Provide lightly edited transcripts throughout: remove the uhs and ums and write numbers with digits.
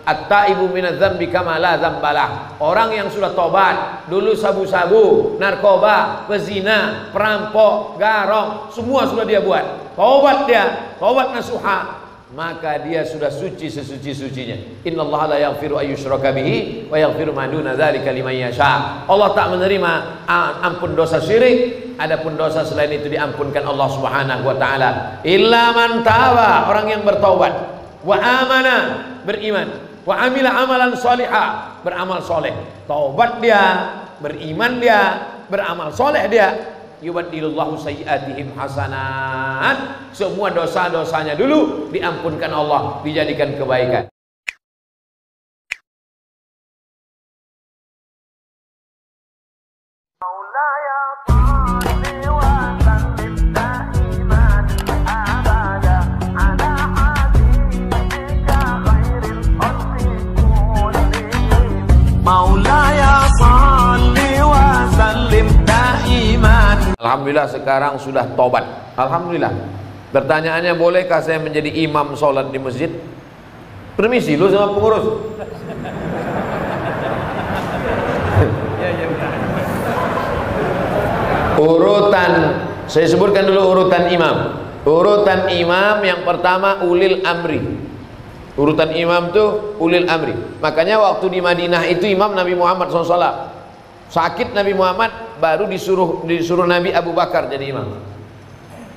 At-taibu minadz-dzambi kama la dzambalah. Orang yang sudah tobat, dulu sabu-sabu, narkoba, pezina, perampok, garong, semua sudah dia buat. Tobat dia, tobat nasuha, maka dia sudah suci sesuci-sucinya. Innallaha la yaghfiru ayyushraka bihi wa yaghfiru ma duna dzalika liman yasha. Allah tak menerima ampun dosa syirik, adapun dosa selain itu diampunkan Allah Subhanahu wa taala. Illa man taba, orang yang bertaubat, wa amana, beriman, wa amila amalan salihah, beramal soleh. Taubat dia, beriman dia, beramal soleh dia. Yubaddilullahu sayyi'atihim hasanat. Semua dosa-dosanya dulu diampunkan Allah, dijadikan kebaikan. Alhamdulillah sekarang sudah tobat. Alhamdulillah. Pertanyaannya, bolehkah saya menjadi imam sholat di masjid? Permisi lu sama pengurus. Urutan, saya sebutkan dulu urutan imam. Urutan imam yang pertama ulil amri. Urutan imam tuh ulil amri. Makanya waktu di Madinah itu imam Nabi Muhammad SAW. Sakit Nabi Muhammad, baru disuruh Nabi Abu Bakar jadi imam.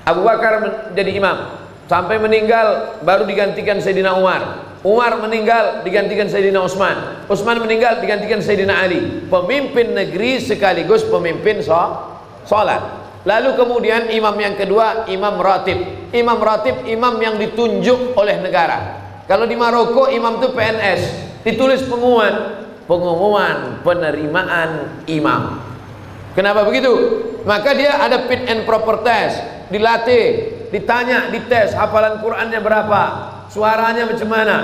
Abu Bakar jadi imam sampai meninggal, baru digantikan Sayyidina Umar. Umar meninggal, digantikan Sayyidina Utsman. Utsman meninggal, digantikan Sayyidina Ali. Pemimpin negeri sekaligus pemimpin sholat. Lalu kemudian imam yang kedua, imam ratib. Imam ratib, imam yang ditunjuk oleh negara. Kalau di Maroko imam itu PNS, ditulis pengumuman penerimaan imam. Kenapa begitu? Maka dia ada fit and proper test, dilatih, ditanya, dites hafalan Qurannya berapa, suaranya macam mana.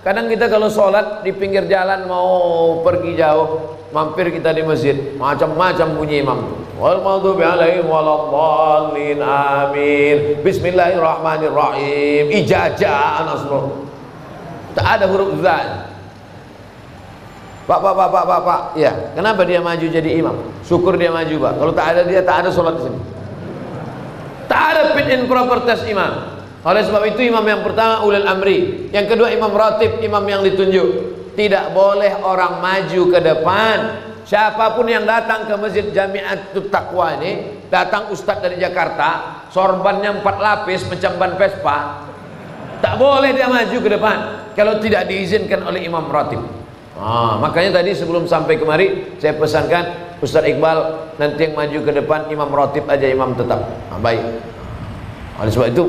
Kadang kita kalau sholat di pinggir jalan mau pergi jauh, mampir kita di masjid, macam-macam bunyi imam. Wal maghdubi alaihim waladdallin, amin, bismillahirrahmanirrahim, ijazah nasrul. Tak ada huruf zal. Pak, ya, kenapa dia maju jadi imam? Syukur dia maju, Pak. Kalau tak ada dia, tak ada sholat di sini. Tak ada fit and proper test imam. Oleh sebab itu imam yang pertama ulil amri, yang kedua imam ratib, imam yang ditunjuk. Tidak boleh orang maju ke depan. Siapapun yang datang ke masjid Jami'atut Taqwa ini, datang ustadz dari Jakarta, sorbannya 4 lapis macam ban Vespa, tak boleh dia maju ke depan kalau tidak diizinkan oleh imam ratib. Makanya tadi sebelum sampai kemari saya pesankan Ustaz Iqbal nanti yang maju ke depan imam ratib aja, imam tetap. Baik. Oleh sebab itu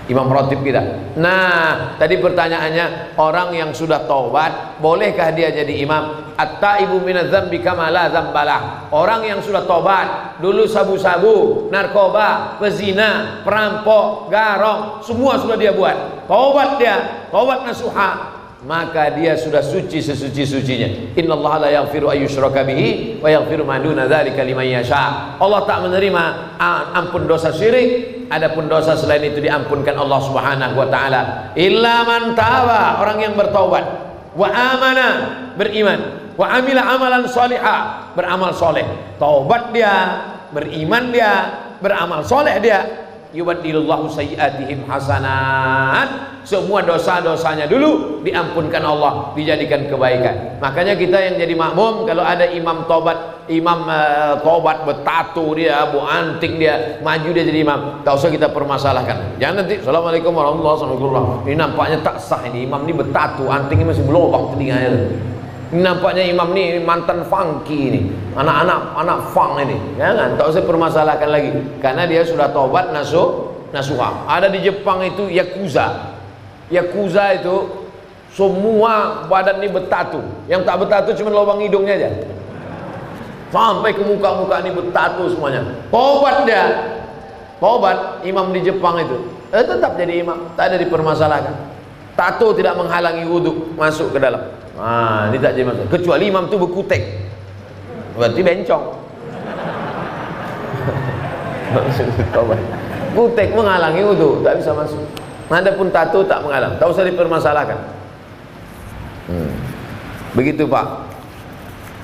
imam ratib kita. Nah, tadi pertanyaannya, orang yang sudah taubat, bolehkah dia jadi imam? At-taibu minadz-dzambi kama la dzambalah. Orang yang sudah taubat, dulu sabu-sabu, narkoba, pezina, perampok, garong, semua sudah dia buat. Taubat dia, taubat nasuha, maka dia sudah suci sesuci-sucinya. Innallaha la yaghfiru ayyushraka bihi wa yaghfiru ma duna dzalika liman yasha. Allah tak menerima ampun dosa syirik, adapun dosa selain itu diampunkan Allah Subhanahu wa taala. Illa man taba, orang yang bertaubat, wa amana, beriman, wa amila amalan salihah, beramal soleh. Taubat dia, beriman dia, beramal soleh dia. Yubaddilullahu sayyi'atihim hasanat. Semua dosa-dosanya dulu diampunkan Allah, dijadikan kebaikan. Makanya kita yang jadi makmum, kalau ada imam tobat, tobat bertato dia, bu anting dia, maju dia jadi imam, tak usah kita permasalahkan. Jangan nanti assalamualaikum warahmatullahi wabarakatuh, ini nampaknya tak sah, ini imam ini bertato, antingnya masih belobak telinganya. Ini nampaknya imam ini mantan funky ini, anak funk ini. Jangan, tak usah permasalahkan lagi, karena dia sudah tobat nasuha. Ada di Jepang itu yakuza itu semua badan ini bertatu, yang tak bertatu cuma lubang hidungnya aja, sampai ke muka ini bertatu semuanya. Tobat dia, tobat imam di Jepang itu, tetap jadi imam, tak ada dipermasalahkan. Tato tidak menghalangi wudhu masuk ke dalam. Ini tak jadi masalah, kecuali imam itu berkutek, berarti bencong. Kutek menghalangi wudhu, tak bisa masuk. Adapun tato tak menghalang, tak usah dipermasalahkan. Begitu Pak.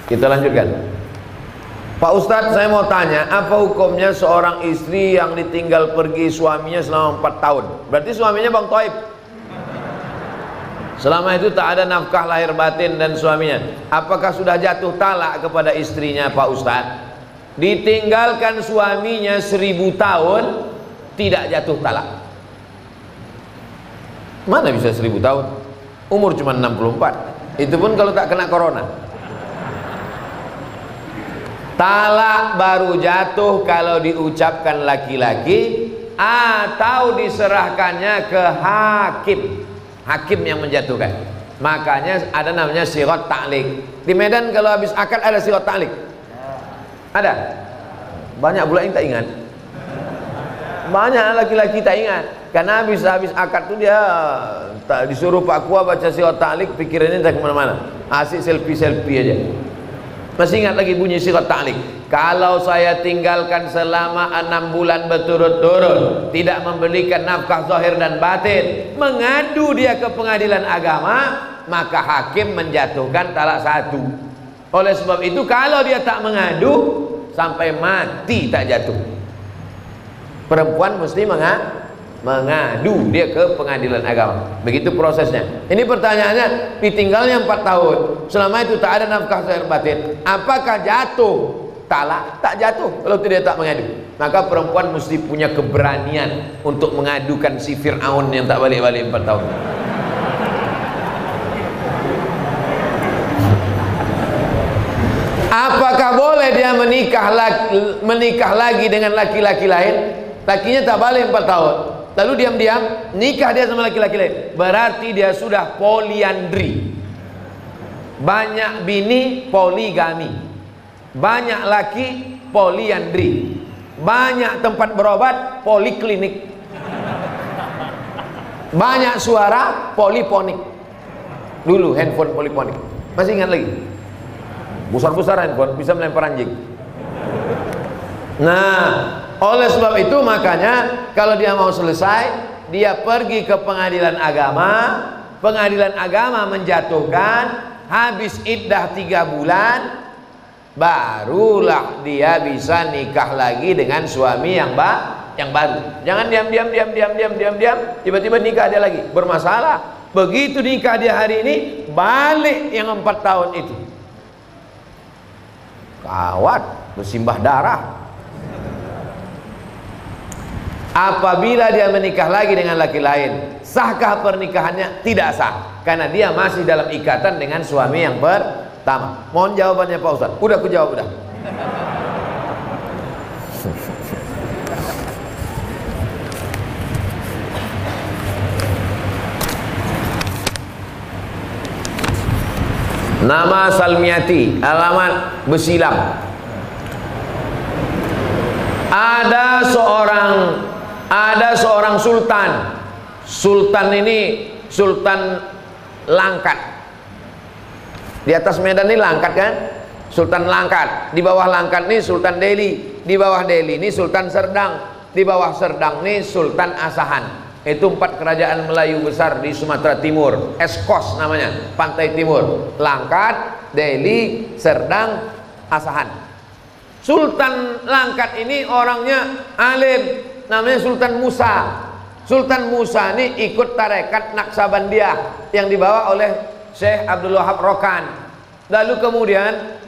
Kita lanjutkan. Pak Ustadz, saya mau tanya, apa hukumnya seorang istri yang ditinggal pergi suaminya selama 4 tahun? Berarti suaminya Bang Toib. Selama itu tak ada nafkah lahir batin dan suaminya. Apakah sudah jatuh talak kepada istrinya Pak Ustadz? Ditinggalkan suaminya 1000 tahun, tidak jatuh talak. Mana bisa 1000 tahun? Umur cuma 64. Itu pun kalau tak kena corona. Talak baru jatuh kalau diucapkan laki-laki atau diserahkannya ke hakim. Hakim yang menjatuhkan. Makanya ada namanya sirat ta'liq. Di Medan kalau habis akad ada sirat ta'liq. Ada? Banyak pula yang tak ingat. Banyak laki-laki tak ingat. Karena habis akad tu dia disuruh Pak Kua baca sirat ta'liq, pikirannya tak kemana-mana. Asik selfie-selfie aja. Masih ingat lagi bunyi sirat ta'liq. Kalau saya tinggalkan selama 6 bulan berturut-turut, tidak memberikan nafkah zahir dan batin, mengadu dia ke pengadilan agama, maka hakim menjatuhkan talak 1. Oleh sebab itu kalau dia tak mengadu, sampai mati tak jatuh. Perempuan mesti mengadu dia ke pengadilan agama. Begitu prosesnya. Ini pertanyaannya, ditinggalnya 4 tahun, selama itu tak ada nafkah zahir batin, apakah jatuh talak? Tak jatuh kalau tidak tak mengadu. Maka perempuan mesti punya keberanian untuk mengadukan si Fir'aun yang tak balik-balik 4 tahun. Apakah boleh dia menikah lagi dengan laki-laki lain? Lakinya tak balik 4 tahun, lalu diam-diam nikah dia sama laki-laki lain, berarti dia sudah poliandri. Banyak bini, poligami. Banyak laki, poliandri. Banyak tempat berobat, poliklinik. Banyak suara, poliponik. Dulu handphone poliponik. Masih ingat lagi? Besar-besar handphone, bisa melempar anjing. Nah, oleh sebab itu makanya kalau dia mau selesai, dia pergi ke pengadilan agama. Pengadilan agama menjatuhkan, habis iddah 3 bulan, barulah dia bisa nikah lagi dengan suami yang baru. Jangan diam, tiba-tiba nikah dia lagi, bermasalah. Begitu nikah dia hari ini, balik yang 4 tahun itu. Kawat, bersimbah darah. Apabila dia menikah lagi dengan laki lain, sahkah pernikahannya? Tidak sah, karena dia masih dalam ikatan dengan suami yang pertama. Mohon jawabannya Pak Ustaz. Udah aku jawab udah. Nama Salmiati, alamat Besilam. Ada seorang sultan. Sultan ini Sultan Langkat. Di atas Medan ini Langkat kan? Sultan Langkat. Di bawah Langkat ini Sultan Delhi. Di bawah Delhi ini Sultan Serdang. Di bawah Serdang ini Sultan Asahan. Itu 4 kerajaan Melayu besar di Sumatera Timur. Eskos namanya, pantai timur. Langkat, Delhi, Serdang, Asahan. Sultan Langkat ini orangnya alim, namanya Sultan Musa. Sultan Musa ini ikut tarekat Naksabandiyah yang dibawa oleh Syekh Abdul Wahab Rokan. Lalu kemudian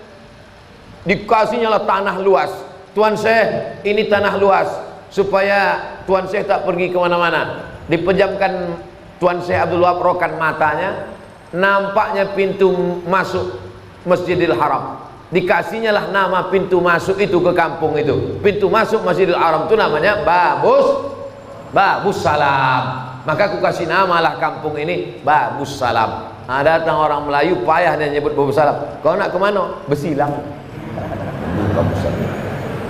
dikasihnya lah tanah luas. Tuan Syekh, ini tanah luas, supaya Tuan Syekh tak pergi kemana-mana. Dipejamkan Tuan Syekh Abdul Wahab Rokan matanya, nampaknya pintu masuk Masjidil Haram. Dikasihnya lah nama pintu masuk itu ke kampung itu. Pintu masuk Masjidil Haram itu namanya Babus Salam. Maka aku kasih nama lah kampung ini Babus Salam. Nah, datang orang Melayu payah dia nyebut Babus Salam. Kau nak kemana? Besilang. Babus Salam.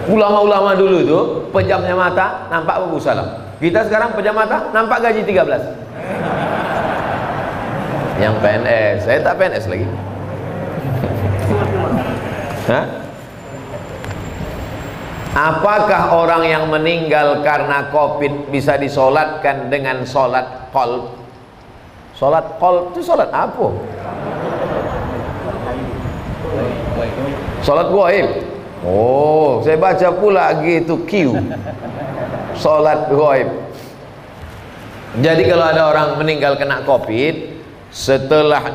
Ulama-ulama dulu itu pejamnya mata nampak Babus Salam. Kita sekarang pejam mata nampak gaji 13. Yang PNS, saya tak PNS lagi. Hah? Apakah orang yang meninggal karena COVID bisa disolatkan dengan solat qalb? Solat qalb itu solat apa? Salat ghaib. Oh, saya baca pula gitu Q. Salat ghaib. Jadi kalau ada orang meninggal kena Covid, setelah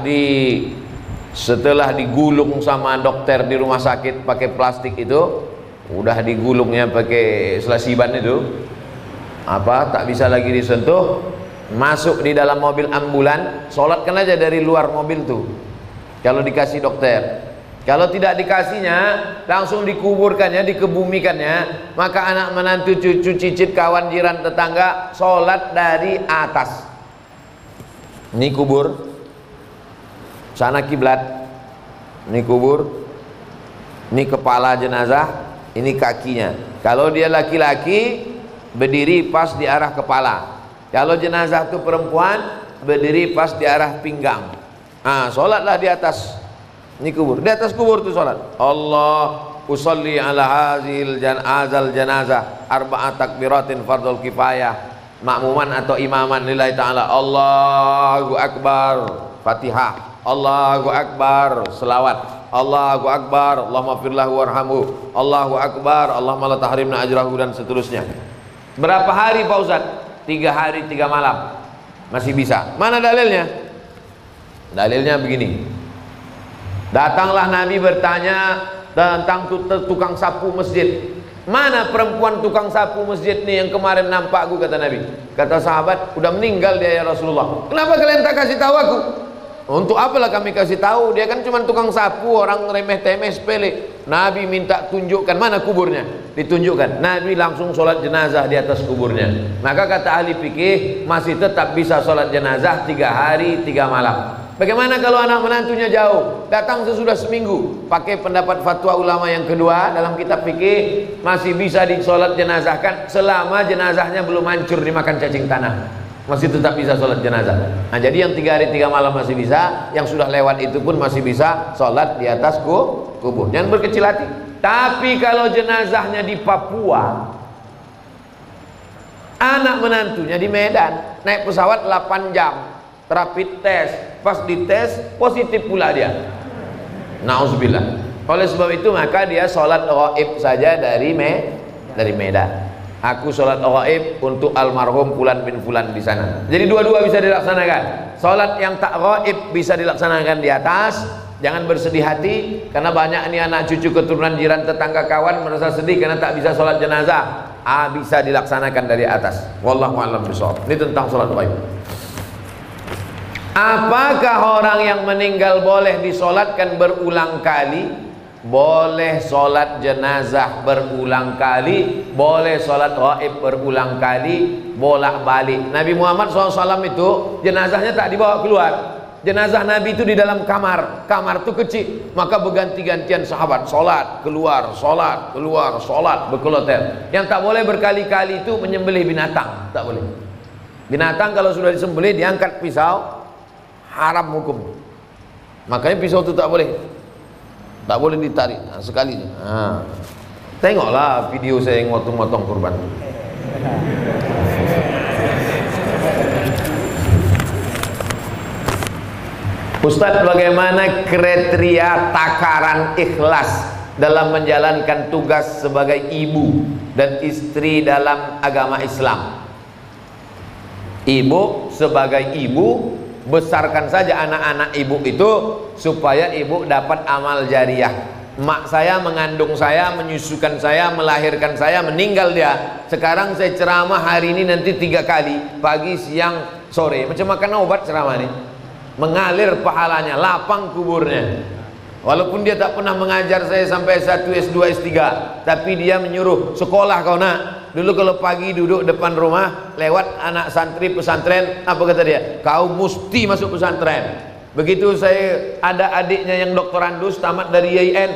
digulung sama dokter di rumah sakit pakai plastik itu, udah digulungnya pakai selasiban itu, tak bisa lagi disentuh, masuk di dalam mobil ambulan, sholatkan aja dari luar mobil tuh kalau dikasih dokter. Kalau tidak dikasihnya, langsung dikuburkannya, dikebumikannya, maka anak menantu, cucu, cicit, kawan, jiran, tetangga sholat dari atas. Ini kubur, sana kiblat, ini kubur, ini kepala jenazah, ini kakinya. Kalau dia laki-laki, berdiri pas di arah kepala. Kalau jenazah itu perempuan, berdiri pas di arah pinggang. Sholatlah di atas. Ini kubur, di atas kubur itu sholat. Allah usolli ala hazil janazah arba'at takbiratin fardul kifayah, makmuman atau imaman lillahi ta'ala. Allahu akbar, Fatihah. Allahu akbar, selawat. Allahu akbar, Allahumma firlahu warhamhu. Allahu akbar, Allahumma la tahrimna ajrahu, dan seterusnya. Berapa hari Pak Ustaz? 3 hari 3 malam. Masih bisa. Mana dalilnya? Dalilnya begini. Datanglah Nabi bertanya tentang tukang sapu masjid. Mana perempuan tukang sapu masjid nih yang kemarin nampak aku, kata Nabi. Kata sahabat, udah meninggal dia ya Rasulullah. Kenapa kalian tak kasih tahu aku? Untuk apalah kami kasih tahu? Dia kan cuma tukang sapu, orang remeh-temeh sepele. Nabi minta tunjukkan mana kuburnya. Ditunjukkan. Nabi langsung sholat jenazah di atas kuburnya. Maka kata ahli fikih, masih tetap bisa sholat jenazah 3 hari 3 malam. Bagaimana kalau anak menantunya jauh, datang sesudah seminggu? Pakai pendapat fatwa ulama yang kedua dalam kitab fikih, masih bisa disolat jenazahkan selama jenazahnya belum hancur dimakan cacing tanah. Masih tetap bisa sholat jenazah. Nah, jadi yang 3 hari 3 malam masih bisa, yang sudah lewat itu pun masih bisa sholat di atas kubur. Jangan berkecil hati. Tapi kalau jenazahnya di Papua, anak menantunya di Medan, naik pesawat 8 jam, rapid test, pas dites positif pula dia. Nauzubillah. Oleh sebab itu maka dia sholat ghaib saja dari Medan. Aku sholat ghaib untuk almarhum Fulan bin Fulan di sana. Jadi dua-dua bisa dilaksanakan. Sholat yang tak ghaib bisa dilaksanakan di atas. Jangan bersedih hati karena banyak nih anak cucu keturunan jiran tetangga kawan merasa sedih karena tak bisa sholat jenazah. Bisa dilaksanakan dari atas. Wallahu a'lam bishawab. Ini tentang sholat ghaib. Apakah orang yang meninggal boleh disolatkan berulang kali? Boleh sholat jenazah berulang kali, boleh sholat ghaib berulang kali, bolak-balik. Nabi Muhammad SAW itu jenazahnya tak dibawa keluar. Jenazah Nabi itu di dalam kamar itu kecil, maka berganti-gantian sahabat sholat keluar, berkeloter. Yang tak boleh berkali-kali itu menyembelih binatang, tak boleh. Binatang kalau sudah disembelih diangkat pisau, haram hukum. Makanya pisau itu tak boleh ditarik. Sekali. Tengoklah video saya yang motong-motong kurban. Ustadz, bagaimana kriteria takaran ikhlas dalam menjalankan tugas sebagai ibu dan istri dalam agama Islam? Ibu sebagai ibu, besarkan saja anak-anak ibu itu supaya ibu dapat amal jariah. Mak saya mengandung saya, menyusukan saya, melahirkan saya, meninggal dia. Sekarang saya ceramah hari ini nanti 3 kali, pagi, siang, sore. Macam makan obat ceramah ini. Mengalir pahalanya, lapang kuburnya. Walaupun dia tak pernah mengajar saya sampai S1, S2, S3, tapi dia menyuruh, sekolah kau nak. Dulu kalau pagi duduk depan rumah, lewat anak santri pesantren, apa kata dia? Kau mesti masuk pesantren. Begitu saya ada adiknya yang doktorandus, tamat dari IAIN,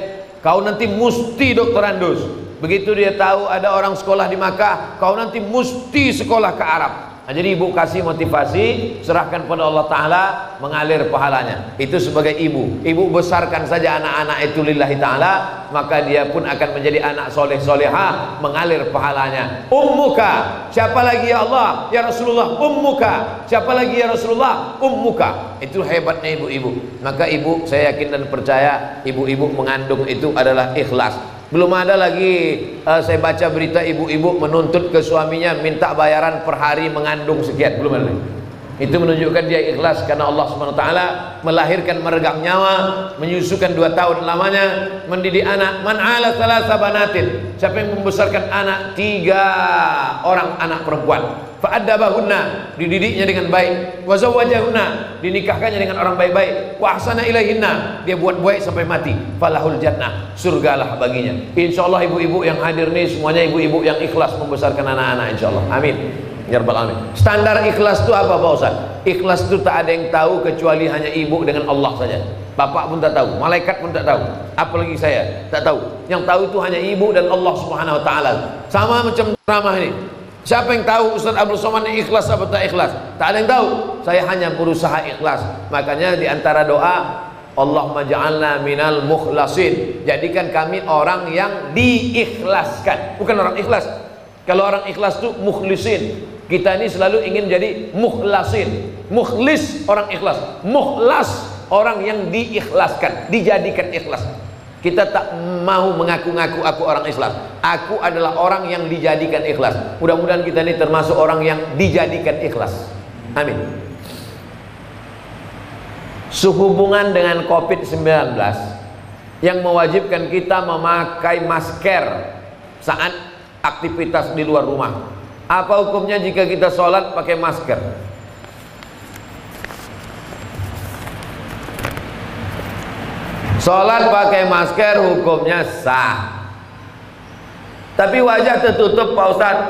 kau nanti mesti doktorandus. Begitu dia tahu ada orang sekolah di Makkah, kau nanti mesti sekolah ke Arab. Nah, jadi ibu kasih motivasi, serahkan pada Allah Ta'ala, mengalir pahalanya. Itu sebagai ibu. Ibu besarkan saja anak-anak itu lillahi ta'ala, maka dia pun akan menjadi anak soleh solehah, mengalir pahalanya. Ummuka, siapa lagi ya Allah? Ya Rasulullah, ummuka. Siapa lagi ya Rasulullah? Ummuka. Itu hebatnya ibu-ibu. Maka ibu, saya yakin dan percaya, ibu-ibu mengandung itu adalah ikhlas. Belum ada lagi saya baca berita ibu-ibu menuntut ke suaminya minta bayaran per hari mengandung sekian, belum ada. Itu menunjukkan dia ikhlas karena Allah SWT melahirkan meregang nyawa, menyusukan 2 tahun lamanya, mendidik anak. Man ala thalatha banatin, siapa yang membesarkan anak 3 orang anak perempuan, fa'addabahunna, dididiknya dengan baik, wa zawwajahunna, dinikahkannya dengan orang baik-baik, wa ahsana ilaihinna, dia buat baik sampai mati, falahul jannah, surgalah baginya. Insyaallah ibu-ibu yang hadir nih semuanya ibu-ibu yang ikhlas membesarkan anak-anak, insyaallah. Amin ya rabbal alamin. Standar ikhlas itu apa Pak Ustaz? Ikhlas itu tak ada yang tahu kecuali hanya ibu dengan Allah saja. Bapak pun tak tahu, malaikat pun tak tahu, apalagi saya tak tahu. Yang tahu itu hanya ibu dan Allah Subhanahu wa taala. Sama macam ceramah ini. Siapa yang tahu Ustaz Abdul Somad ini ikhlas atau tak ikhlas? Tak ada yang tahu. Saya hanya berusaha ikhlas. Makanya di antara doa, Allahumma ja'alna minal mukhlasin. Jadikan kami orang yang diikhlaskan, bukan orang ikhlas. Kalau orang ikhlas itu mukhlisin. Kita ini selalu ingin jadi mukhlasin. Mukhlis orang ikhlas, mukhlas orang yang diikhlaskan, dijadikan ikhlas. Kita tak mau mengaku-ngaku aku orang ikhlas. Aku adalah orang yang dijadikan ikhlas. Mudah-mudahan kita ini termasuk orang yang dijadikan ikhlas. Amin. Sehubungan dengan COVID-19 yang mewajibkan kita memakai masker saat aktivitas di luar rumah. Apa hukumnya jika kita sholat pakai masker? Sholat pakai masker hukumnya sah. Tapi wajah tertutup Pak Ustadz,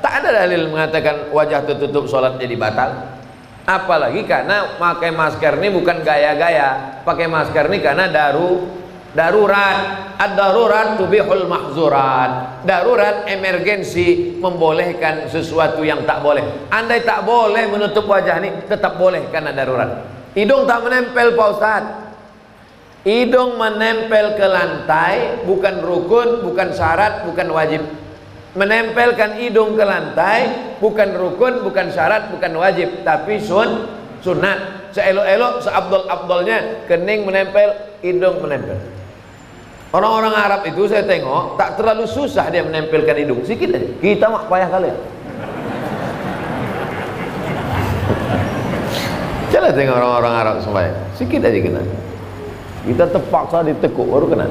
tak ada dalil mengatakan wajah tertutup sholat jadi batal. Apalagi karena pakai masker ini bukan gaya-gaya. Pakai masker ini karena darurat. Ad-darurat tubihul mahzurat. Darurat, emergensi, membolehkan sesuatu yang tak boleh. Andai tak boleh menutup wajah ini, tetap boleh karena darurat. Hidung tak menempel Pak Ustadz. Hidung menempel ke lantai bukan rukun, bukan syarat, bukan wajib. Menempelkan hidung ke lantai bukan rukun, bukan syarat, bukan wajib, tapi sunat. Seelok-elok, seabdol-abdolnya kening menempel, hidung menempel. Orang-orang Arab itu saya tengok tak terlalu susah dia menempelkan hidung, sikit aja. Kita mak payah kali ya. Jangan tengok orang-orang Arab sembahyang, sikit aja kena. Kita terpaksa ditekuk baru kena.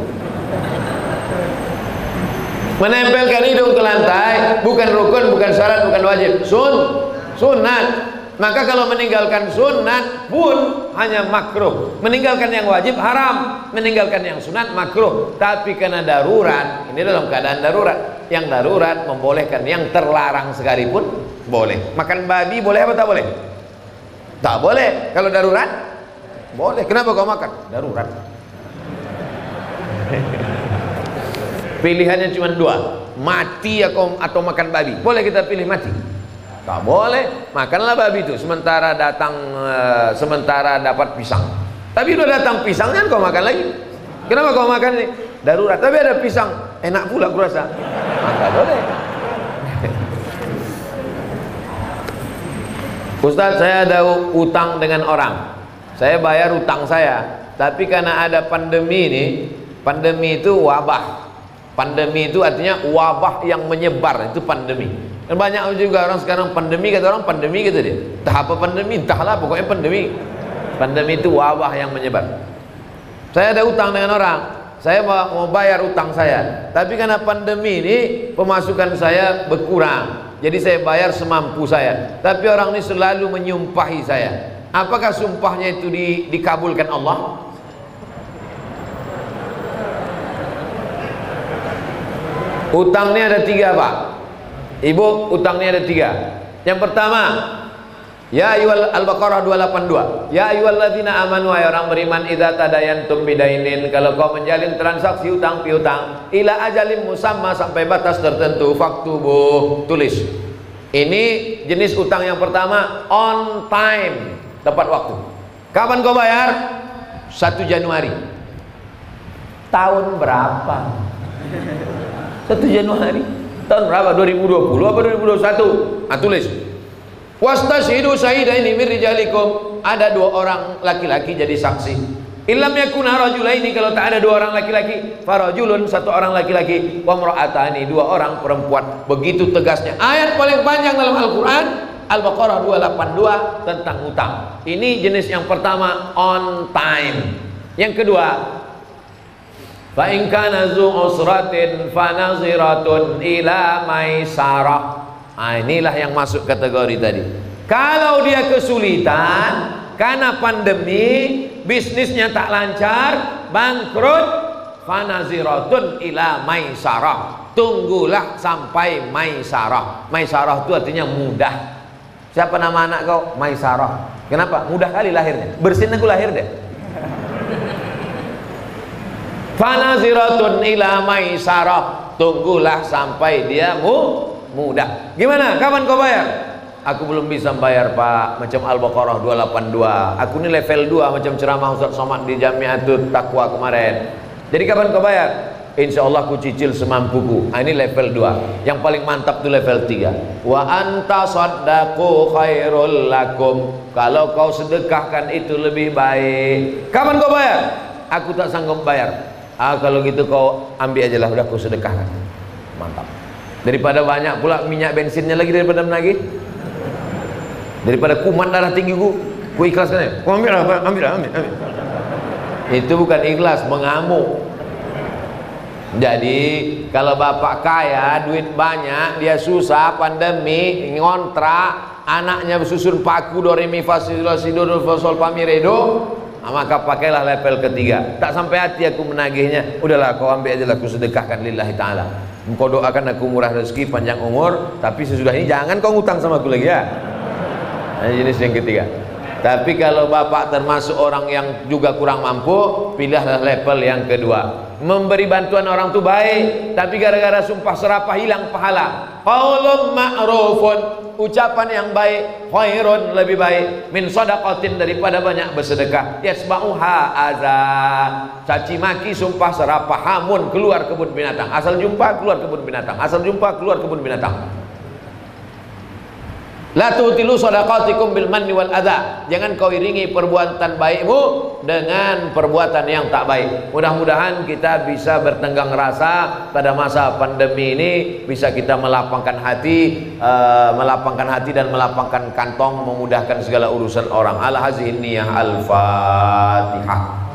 Menempelkan hidung ke lantai bukan rukun, bukan syarat, bukan wajib, sunat. Maka kalau meninggalkan sunat pun hanya makruh. Meninggalkan yang wajib haram, meninggalkan yang sunat makruh. Tapi karena darurat, ini dalam keadaan darurat. Yang darurat membolehkan, yang terlarang sekalipun boleh. Makan babi boleh apa tak boleh? Tak boleh. Kalau darurat boleh. Kenapa kau makan? Darurat. Pilihannya cuma 2, mati atau makan babi. Boleh kita pilih mati? Tak boleh. Makanlah babi itu sementara dapat pisang. Tapi udah datang pisang kan kau makan lagi. Kenapa kau makan ini? Darurat. Tapi ada pisang, enak pula kurasa. Maka boleh. Ustaz, saya ada utang dengan orang. Saya bayar utang saya. Tapi karena ada pandemi ini, pandemi itu wabah. Pandemi itu artinya wabah yang menyebar, itu pandemi. Dan banyak juga orang sekarang pandemi, kata orang pandemi gitu dia. Entah apa pandemi, entahlah pokoknya pandemi. Pandemi itu wabah yang menyebar. Saya ada utang dengan orang, saya mau bayar utang saya. Tapi karena pandemi ini pemasukan saya berkurang, jadi saya bayar semampu saya. Tapi orang ini selalu menyumpahi saya. Apakah sumpahnya itu dikabulkan Allah? Utangnya ada 3 Pak Ibu, utangnya ada 3. Yang pertama, ya ayyuhal Al-Baqarah 282. Ya ayyuhalladzina amanu, wahai orang beriman, idza tadayantum bidainin, kalau kau menjalin transaksi utang piutang, ila ajalin musamma, sampai batas tertentu, faktubuh, tulis. Ini jenis utang yang pertama, on time, tepat waktu. Kapan kau bayar? 1 Januari. Tahun berapa? 1 Januari. Tahun berapa? 2020 apa 2021? Tulis. Wastashhidu syahidaini min rijalikum. Ada 2 orang laki-laki jadi saksi. Illam yakuna rajulaini, kalau tak ada 2 orang laki-laki, farajulun, 1 orang laki-laki, wa imra'atani, 2 orang perempuan. Begitu tegasnya. Ayat paling panjang dalam Al-Qur'an, Al-Baqarah 282 tentang utang. Ini jenis yang pertama, on time. Yang kedua, fa in kana zu usratin fa naziratun ila maisarah. Inilah yang masuk kategori tadi. Kalau dia kesulitan karena pandemi, bisnisnya tak lancar, bangkrut, fanaziratun ila maisarah, tunggulah sampai maisarah. Maisarah itu artinya mudah. Siapa nama anak kau? Maisarah. Kenapa? Mudah kali lahirnya. Bersin aku lahir deh. Fanaziratun ila maisarah, tunggulah sampai dia mudah. Gimana? Kapan kau bayar? Aku belum bisa bayar Pak, macam Al-Baqarah 282. Aku ini level 2 macam ceramah Ustaz Somad di Jamiatul Taqwa kemarin. Jadi kapan kau bayar? Insya Allah aku cicil semampuku. Ini level 2. Yang paling mantap tuh level 3. Wa anta saddaqu khairul lakum. Kalau kau sedekahkan itu lebih baik. Kapan kau bayar? Aku tak sanggup bayar. Kalau gitu kau ambil aja lah, udah aku sedekahkan. Mantap. Daripada banyak pula minyak bensinnya lagi daripada menagih. Daripada kuman darah tinggi ku ikhlaskan ya. Ku ambil. Itu bukan ikhlas, mengamuk. Jadi kalau bapak kaya, duit banyak, dia susah, pandemi, ngontrak, anaknya bersusun paku do re mi fa si do sol fa mi re do, maka pakailah level ketiga. Tak sampai hati aku menagihnya, udahlah kau ambil aja lah, aku sedekahkan lillahi ta'ala. Engkau doakan aku murah rezeki, panjang umur, tapi sesudah ini jangan kau ngutang sama aku lagi ya. Nah, jenis yang ketiga. Tapi kalau bapak termasuk orang yang juga kurang mampu, pilihlah level yang kedua. Memberi bantuan orang itu baik, tapi gara-gara sumpah serapah hilang pahala. Qaulun ma'rufun, ucapan yang baik, khairun, lebih baik, min shadaqatin, daripada banyak bersedekah. Yasma'uha adza, caci maki, sumpah serapah, hamun, keluar kebun binatang. Asal jumpa keluar kebun binatang, asal jumpa keluar kebun binatang. La tutilu shadaqatikum bil manni wal adza. Jangan kau iringi perbuatan baikmu dengan perbuatan yang tak baik. Mudah-mudahan kita bisa bertenggang rasa pada masa pandemi ini, bisa kita melapangkan hati, dan melapangkan kantong, memudahkan segala urusan orang. Ala hazihi niyah. Al-Fatihah.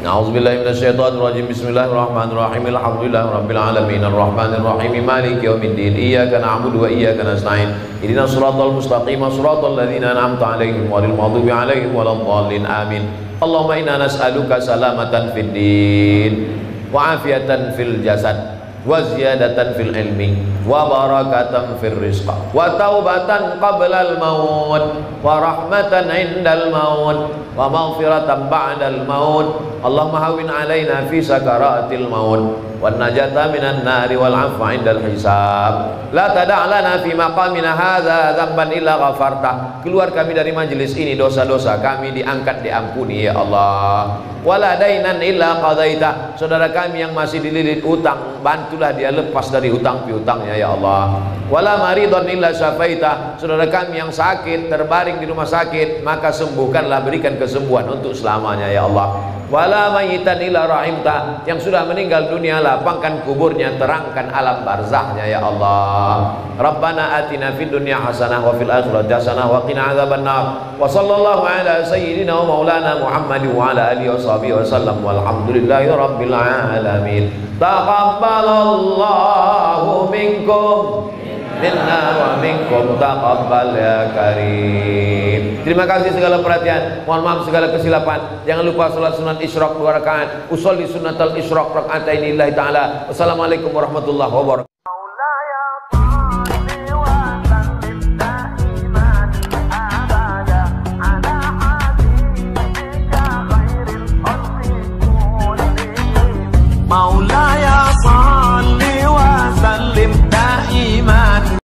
A'udzubillahi minasyaitonirrajim. Bismillahirrahmanirrahim. Alhamdulillahirabbil alamin arrahmanir rahim maliki yaumiddin. Iyyaka na'budu wa iyyaka nasta'in. Ihdinas siratal mustaqim, siratal ladzina an'amta 'alaihim ghairil maghdubi 'alaihim waladdallin. Amin. Allahumma inna nas'aluka salamatan fid din wa afiatan fil jasad wa ziyadatan fil ilmi wa barakatan fil rizq wa taubatan qablal maut wa rahmatan indal maut wa maghfiratan ba'dal maut. Allahumma hawwin alaina fi sakaratil maut wan najata minan nari wal 'afwa indal hisab. La tada' lana fi maqamina hadza dzamban illa ghafarta. Keluar kami dari majelis ini, dosa-dosa kami diangkat, diampuni ya Allah. Wala dainan illa qadaita. Saudara kami yang masih dililit utang, bantulah dia lepas dari hutang piutangnya ya Allah. Wala maridon illa syafaita. Saudara kami yang sakit, terbaring di rumah sakit, maka sembuhkanlah, berikan kesembuhan untuk selamanya ya Allah. Wala mayitan illa rahimta. Yang sudah meninggal dunia, lapangkan kuburnya, terangkan alam barzahnya ya Allah. Rabbana atina fid dunya hasanah wa fil akhirati hasanah wa qina adzabannar. Wa sallallahu ala sayyidina wa maulana Muhammad wa ala alihi wa sallam walhamdulillahi rabbil alamin. Taqabbalallahu minkum minna wa minkum taqabbal ya karim. Terima kasih segala perhatian, mohon maaf segala kesilapan. Jangan lupa salat sunat isyraq 2 rakaat, usolli sunnatal isyraq rakaatain lillahi ta'ala. Wassalamualaikum warahmatullahi wabarakatuh.